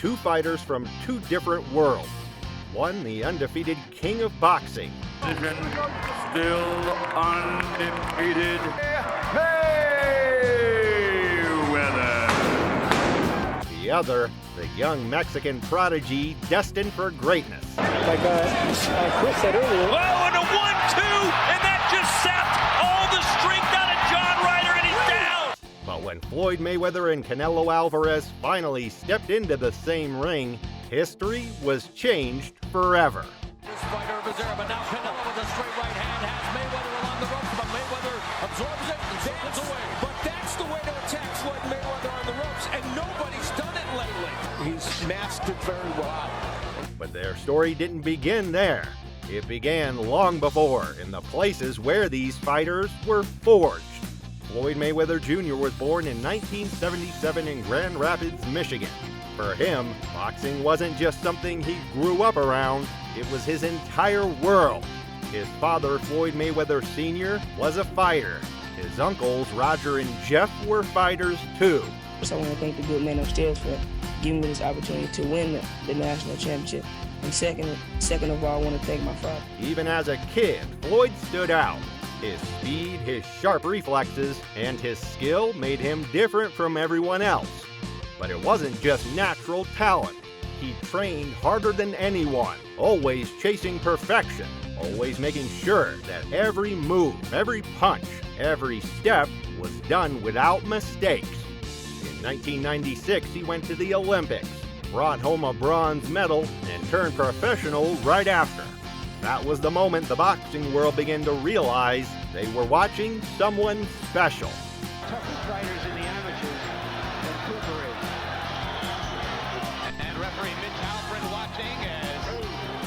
two fighters from two different worlds. One, the undefeated king of boxing. Still undefeated Mayweather. The other, the young Mexican prodigy destined for greatness. Like Chris said earlier. Oh, and a 1-2, and that just sapped all the strength out of John Ryder, and he's down. But when Floyd Mayweather and Canelo Alvarez finally stepped into the same ring, history was changed forever. This fighter of his era, but now Canelo with a straight right hand has Mayweather along the ropes, but Mayweather absorbs it and stands away. But that's the way to attack Floyd Mayweather on the ropes, and nobody's done it lately. He's masked it very well. But their story didn't begin there. It began long before, in the places where these fighters were forged. Floyd Mayweather Jr. was born in 1977 in Grand Rapids, Michigan. For him, boxing wasn't just something he grew up around, it was his entire world. His father, Floyd Mayweather Sr., was a fighter. His uncles, Roger and Jeff, were fighters too. So I want to thank the good man upstairs for giving me this opportunity to win the national championship. And second of all, I want to thank my father. Even as a kid, Floyd stood out. His speed, his sharp reflexes, and his skill made him different from everyone else. But it wasn't just natural talent. He trained harder than anyone, always chasing perfection, always making sure that every move, every punch, every step was done without mistakes. In 1996, he went to the Olympics, brought home a bronze medal, and turned professional right after. That was the moment the boxing world began to realize they were watching someone special. Toughest fighters in the amateurs, and Cooper is. And referee Mitch Alfred watching as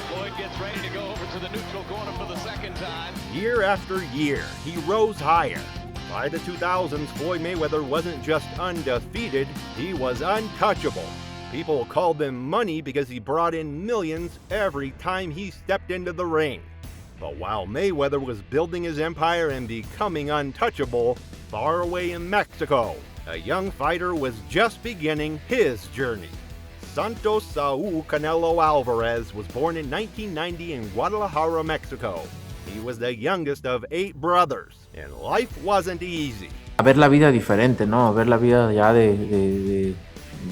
Floyd gets ready to go over to the neutral corner for the second time. Year after year, he rose higher. By the 2000s, Floyd Mayweather wasn't just undefeated, he was untouchable. People called him money because he brought in millions every time he stepped into the ring. But while Mayweather was building his empire and becoming untouchable, far away in Mexico, a young fighter was just beginning his journey. Santos Saúl Canelo Alvarez was born in 1990 in Guadalajara, Mexico. He was the youngest of 8 brothers, and life wasn't easy. A ver la vida diferente, ¿no? A ver la vida ya de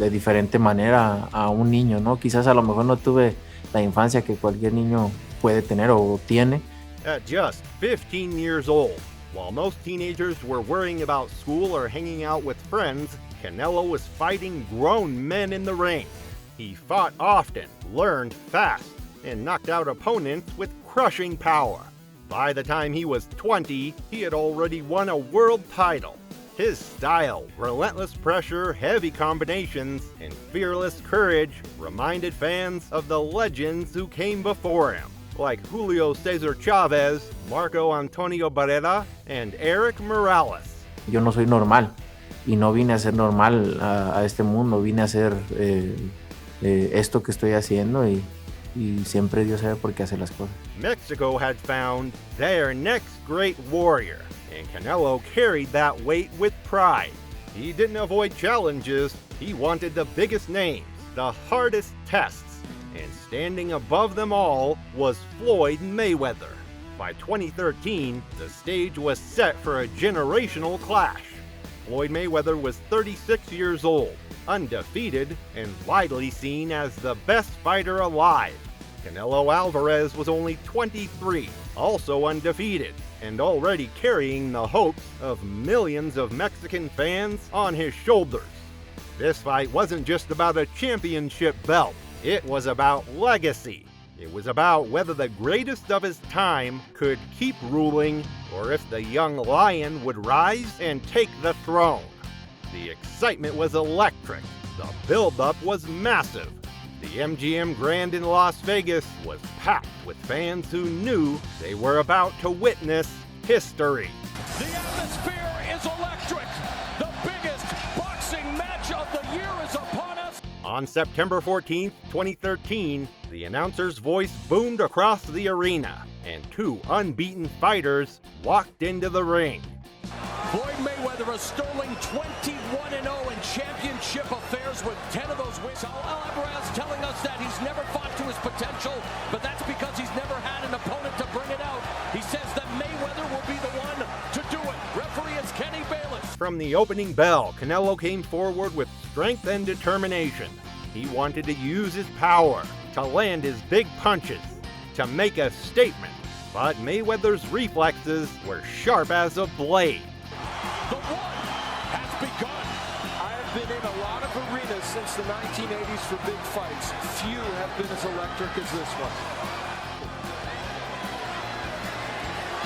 diferente manera a un niño, ¿no? Quizás a lo mejor no tuve la infancia que cualquier niño puede tener o tiene. At just 15 years old, while most teenagers were worrying about school or hanging out with friends, Canelo was fighting grown men in the ring. He fought often, learned fast, and knocked out opponents with crushing power. By the time he was 20, he had already won a world title. His style, relentless pressure, heavy combinations, and fearless courage reminded fans of the legends who came before him, like Julio Cesar Chavez, Marco Antonio Barrera, and Eric Morales. Yo no soy normal, y no vine a ser normal a este mundo, vine a hacer esto que estoy haciendo y siempre Dios sabe por qué hace las cosas. Mexico had found their next great warrior, and Canelo carried that weight with pride. He didn't avoid challenges, he wanted the biggest names, the hardest tests, and standing above them all was Floyd Mayweather. By 2013, the stage was set for a generational clash. Floyd Mayweather was 36 years old, undefeated, and widely seen as the best fighter alive. Canelo Alvarez was only 23, also undefeated, and already carrying the hopes of millions of Mexican fans on his shoulders. This fight wasn't just about a championship belt, it was about legacy. It was about whether the greatest of his time could keep ruling, or if the young lion would rise and take the throne. The excitement was electric, the build-up was massive. The MGM Grand in Las Vegas was packed with fans who knew they were about to witness history. The atmosphere is electric. The biggest boxing match of the year is upon us. On September 14, 2013, the announcer's voice boomed across the arena, and 2 unbeaten fighters walked into the ring. Floyd Mayweather is sterling 21-0 in championship affairs with 10 of those wins. Alvarez telling us that he's never fought to his potential, but that's because he's never had an opponent to bring it out. He says that Mayweather will be the one to do it. Referee is Kenny Bayless. From the opening bell, Canelo came forward with strength and determination. He wanted to use his power, to land his big punches, to make a statement. But Mayweather's reflexes were sharp as a blade. The one has begun. I have been in a lot of arenas since the 1980s for big fights. Few have been as electric as this one.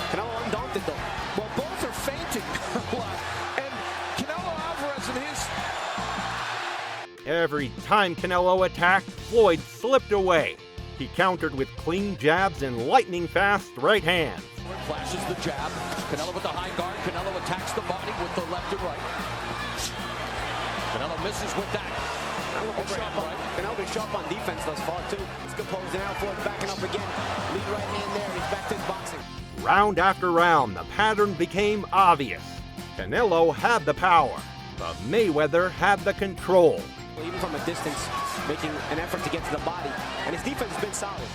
Canelo undaunted though. Well, both are fainting a lot. And Canelo Alvarez and his... Every time Canelo attacked, Floyd slipped away. He countered with clean jabs and lightning-fast right hands. Flashes the jab. Canelo with the high guard. Canelo attacks the body with the left and right. Canelo misses with that. Canelo been sharp on defense thus far too. He's composed now. Floyd backing up again. Lead right hand there. He's back to his boxing. Round after round, the pattern became obvious. Canelo had the power, but Mayweather had the control. Even from a distance, making an effort to get to the body, and his defense has been solid.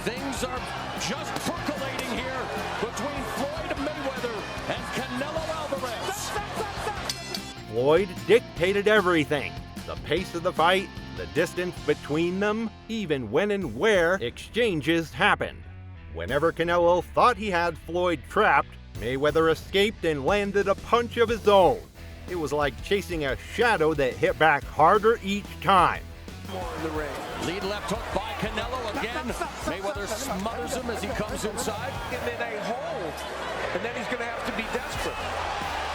Things are just percolating here between Floyd Mayweather and Canelo Alvarez. Floyd dictated everything. The pace of the fight, the distance between them, even when and where exchanges happened. Whenever Canelo thought he had Floyd trapped, Mayweather escaped and landed a punch of his own. It was like chasing a shadow that hit back harder each time. More in the ring. Lead left hook by Canelo again. Mayweather smothers him as he comes inside. And then a hold. And then he's going to have to be desperate.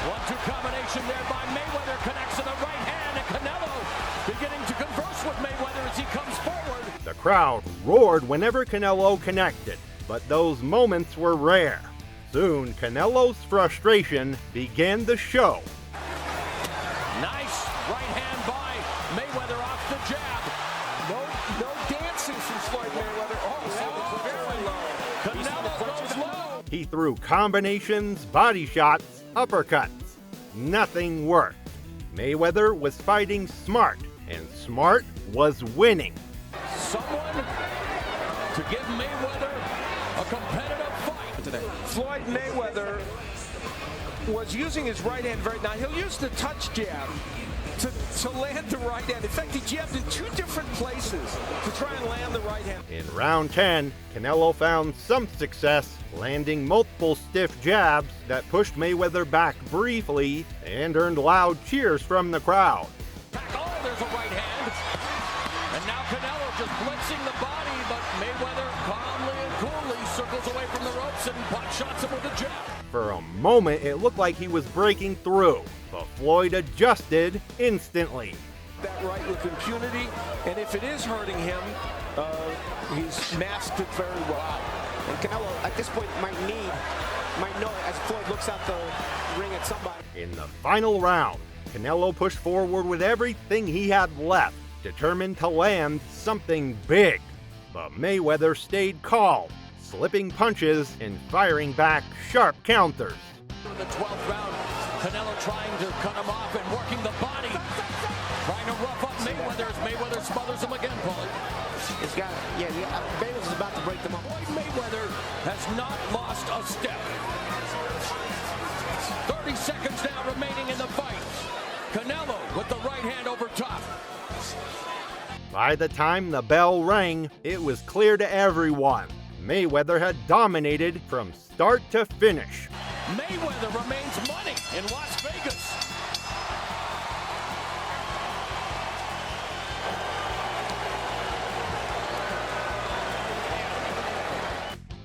1-2 combination there by Mayweather. Connects to the right hand, and Canelo beginning to converse with Mayweather as he comes forward. The crowd roared whenever Canelo connected, but those moments were rare. Soon, Canelo's frustration began to show. Nice right hand by Mayweather off the jab. No dancing from Floyd Mayweather. Oh, very low. Canelo goes low. He threw combinations, body shots, uppercuts. Nothing worked. Mayweather was fighting smart, and smart was winning. Someone to give Mayweather a competitive fight today. Floyd Mayweather was using his right hand now he'll use the touch jab to land the right hand. In fact, he jabbed in two different places to try and land the right hand. In round 10, Canelo found some success, landing multiple stiff jabs that pushed Mayweather back briefly and earned loud cheers from the crowd. Oh, there's a right hand. And now Canelo just blitzing the body, but Mayweather calmly and coolly circles away from the ropes and pot shots him with a jab. For a moment, it looked like he was breaking through, but Floyd adjusted instantly. That right with impunity, and if it is hurting him, he's masked it very well. And Canelo at this point might know it as Floyd looks out the ring at somebody. In the final round, Canelo pushed forward with everything he had left, determined to land something big. But Mayweather stayed calm, slipping punches and firing back sharp counters. In the 12th round, Canelo trying to cut him off and working the body. Trying to rough up Mayweather as Mayweather smothers him again, Paulie. It's got, Bayless is about to break them up. Mayweather has not lost a step. 30 seconds now remaining in the fight. Canelo with the right hand over top. By the time the bell rang, it was clear to everyone. Mayweather had dominated from start to finish. Mayweather remains money in Las Vegas.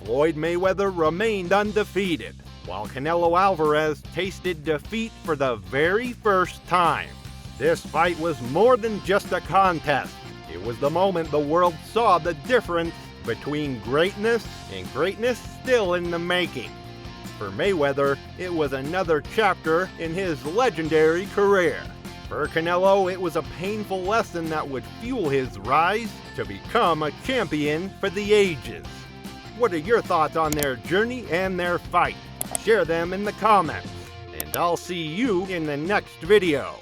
Floyd Mayweather remained undefeated, while Canelo Alvarez tasted defeat for the very first time. This fight was more than just a contest. It was the moment the world saw the difference between greatness and greatness still in the making. For Mayweather, it was another chapter in his legendary career. For Canelo, it was a painful lesson that would fuel his rise to become a champion for the ages. What are your thoughts on their journey and their fight? Share them in the comments. And and I'll see you in the next video.